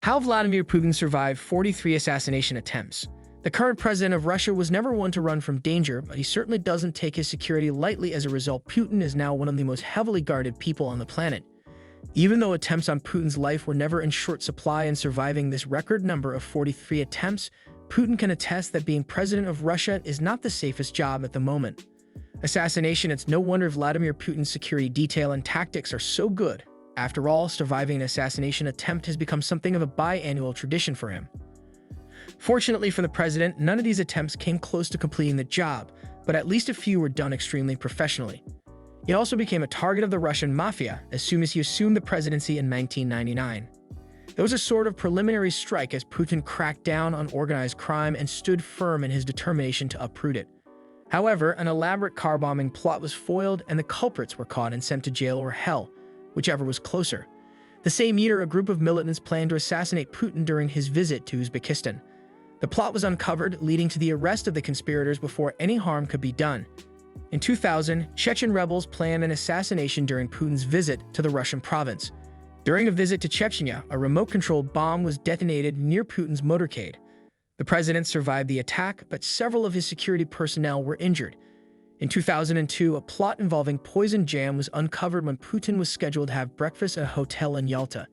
How Vladimir Putin survived 43 assassination attempts. The current president of Russia was never one to run from danger, but he certainly doesn't take his security lightly. As a result, Putin is now one of the most heavily guarded people on the planet. Even though attempts on Putin's life were never in short supply, and surviving this record number of 43 attempts, Putin can attest that being president of Russia is not the safest job at the moment. Assassination. It's no wonder Vladimir Putin's security detail and tactics are so good. After all, surviving an assassination attempt has become something of a biannual tradition for him. Fortunately for the president, none of these attempts came close to completing the job, but at least a few were done extremely professionally. He also became a target of the Russian mafia as soon as he assumed the presidency in 1999. There was a sort of preliminary strike as Putin cracked down on organized crime and stood firm in his determination to uproot it. However, an elaborate car bombing plot was foiled and the culprits were caught and sent to jail or hell, whichever was closer. The same year, a group of militants planned to assassinate Putin during his visit to Uzbekistan. The plot was uncovered, leading to the arrest of the conspirators before any harm could be done. In 2000, Chechen rebels planned an assassination during Putin's visit to the Russian province. During a visit to Chechnya, a remote-controlled bomb was detonated near Putin's motorcade. The president survived the attack, but several of his security personnel were injured. In 2002, a plot involving poison jam was uncovered when Putin was scheduled to have breakfast at a hotel in Yalta.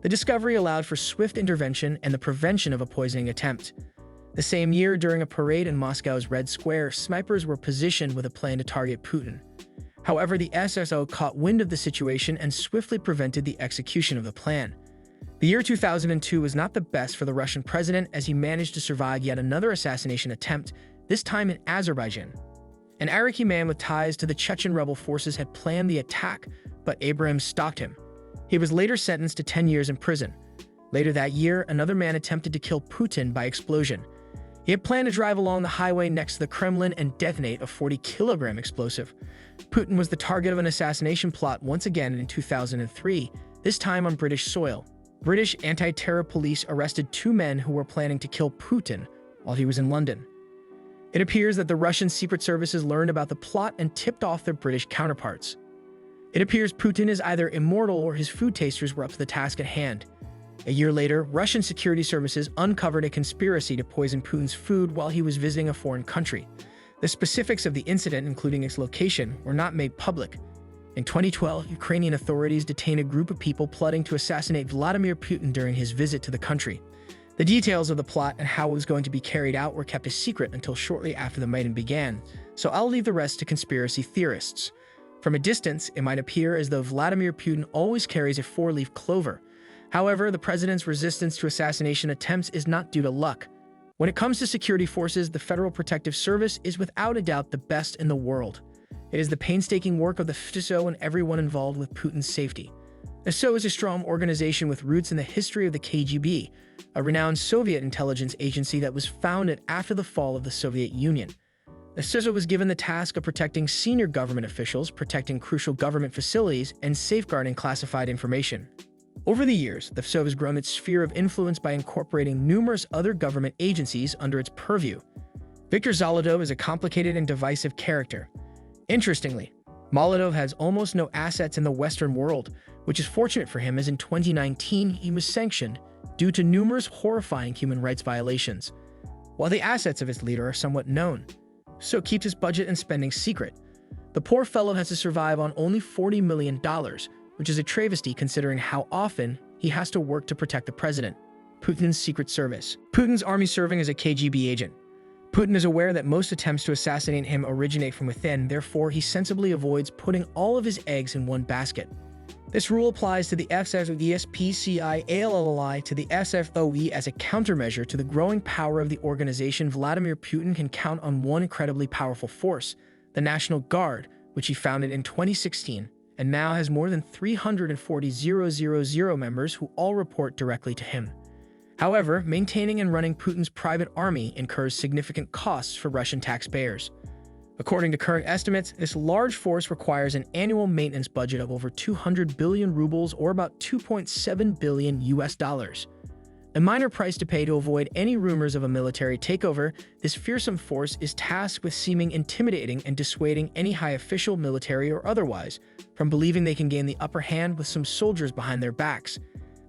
The discovery allowed for swift intervention and the prevention of a poisoning attempt. The same year, during a parade in Moscow's Red Square, snipers were positioned with a plan to target Putin. However, the SSO caught wind of the situation and swiftly prevented the execution of the plan. The year 2002 was not the best for the Russian president, as he managed to survive yet another assassination attempt, this time in Azerbaijan. An Iraqi man with ties to the Chechen rebel forces had planned the attack, but Abraham stopped him. He was later sentenced to 10 years in prison. Later that year, another man attempted to kill Putin by explosion. He had planned to drive along the highway next to the Kremlin and detonate a 40-kilogram explosive. Putin was the target of an assassination plot once again in 2003, this time on British soil. British anti-terror police arrested two men who were planning to kill Putin while he was in London. It appears that the Russian secret services learned about the plot and tipped off their British counterparts. It appears Putin is either immortal or his food tasters were up to the task at hand. A year later, Russian security services uncovered a conspiracy to poison Putin's food while he was visiting a foreign country. The specifics of the incident, including its location, were not made public. In 2012, Ukrainian authorities detained a group of people plotting to assassinate Vladimir Putin during his visit to the country. The details of the plot and how it was going to be carried out were kept a secret until shortly after the Maidan began, so I'll leave the rest to conspiracy theorists. From a distance, it might appear as though Vladimir Putin always carries a four-leaf clover. However, the president's resistance to assassination attempts is not due to luck. When it comes to security forces, the Federal Protective Service is without a doubt the best in the world. It is the painstaking work of the FSO and everyone involved with Putin's safety. The FSO is a strong organization with roots in the history of the KGB, a renowned Soviet intelligence agency that was founded after the fall of the Soviet Union. The FSO was given the task of protecting senior government officials, protecting crucial government facilities, and safeguarding classified information. Over the years, the FSO has grown its sphere of influence by incorporating numerous other government agencies under its purview. Viktor Zolotov is a complicated and divisive character. Interestingly, Molotov has almost no assets in the Western world, which is fortunate for him, as in 2019 he was sanctioned due to numerous horrifying human rights violations. While the assets of its leader are somewhat known, so keeps his budget and spending secret. The poor fellow has to survive on only $40 million, which is a travesty considering how often he has to work to protect the president. Putin's Secret Service. Putin's army serving as a KGB agent. Putin is aware that most attempts to assassinate him originate from within, therefore he sensibly avoids putting all of his eggs in one basket. This rule applies to the FSOE to the SFOE as a countermeasure to the growing power of the organization. Vladimir Putin can count on one incredibly powerful force, the National Guard, which he founded in 2016, and now has more than 340,000 members who all report directly to him. However, maintaining and running Putin's private army incurs significant costs for Russian taxpayers. According to current estimates, this large force requires an annual maintenance budget of over 200 billion rubles, or about $2.7 billion US. A minor price to pay to avoid any rumors of a military takeover, this fearsome force is tasked with seeming intimidating and dissuading any high official, military or otherwise, from believing they can gain the upper hand with some soldiers behind their backs.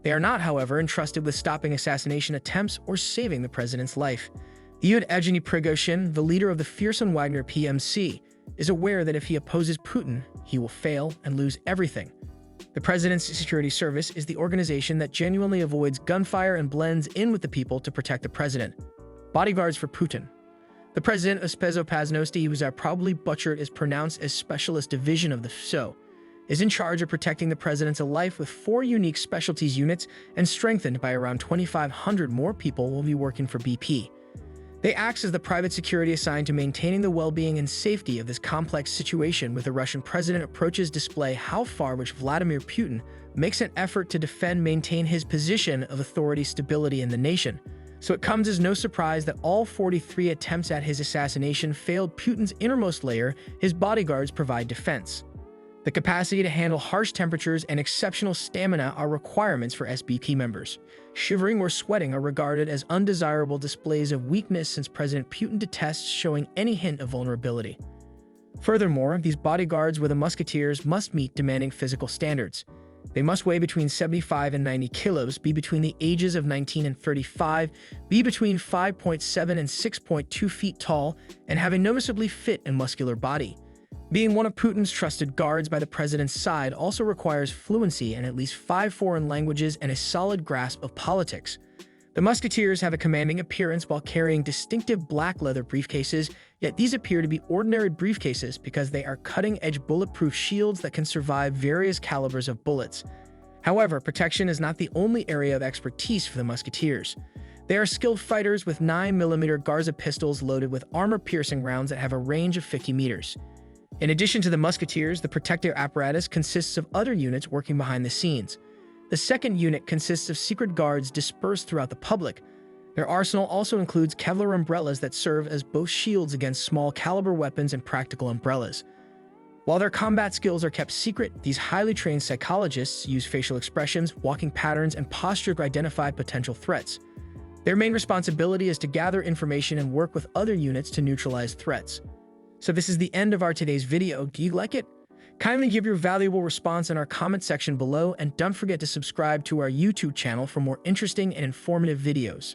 They are not, however, entrusted with stopping assassination attempts or saving the president's life. The Evgeny Prigozhin, the leader of the fearsome Wagner PMC, is aware that if he opposes Putin, he will fail and lose everything. The President's Security Service is the organization that genuinely avoids gunfire and blends in with the people to protect the president. Bodyguards for Putin. The president of Spezopaznosti, whose I probably butchered is pronounced as Specialist Division of the FSO, is in charge of protecting the president's life with 4 unique specialties units, and strengthened by around 2,500 more people will be working for BP. They act as the private security assigned to maintaining the well-being and safety of this complex situation, with the Russian president approaches display how far which Vladimir Putin makes an effort to maintain his position of authority stability in the nation. So it comes as no surprise that all 43 attempts at his assassination failed. Putin's innermost layer, his bodyguards, provide defense. The capacity to handle harsh temperatures and exceptional stamina are requirements for SBP members. Shivering or sweating are regarded as undesirable displays of weakness, since President Putin detests showing any hint of vulnerability. Furthermore, these bodyguards with the musketeers must meet demanding physical standards. They must weigh between 75 and 90 kilos, be between the ages of 19 and 35, be between 5.7 and 6.2 feet tall, and have a noticeably fit and muscular body. Being one of Putin's trusted guards by the president's side also requires fluency in at least 5 foreign languages and a solid grasp of politics. The musketeers have a commanding appearance while carrying distinctive black leather briefcases, yet these appear to be ordinary briefcases because they are cutting-edge bulletproof shields that can survive various calibers of bullets. However, protection is not the only area of expertise for the musketeers. They are skilled fighters with 9mm Garza pistols loaded with armor-piercing rounds that have a range of 50 meters. In addition to the musketeers, the protective apparatus consists of other units working behind the scenes. The second unit consists of secret guards dispersed throughout the public. Their arsenal also includes Kevlar umbrellas that serve as both shields against small-caliber weapons and practical umbrellas. While their combat skills are kept secret, these highly trained psychologists use facial expressions, walking patterns, and posture to identify potential threats. Their main responsibility is to gather information and work with other units to neutralize threats. So this is the end of our today's video. Do you like it? Kindly give your valuable response in our comment section below, and don't forget to subscribe to our YouTube channel for more interesting and informative videos.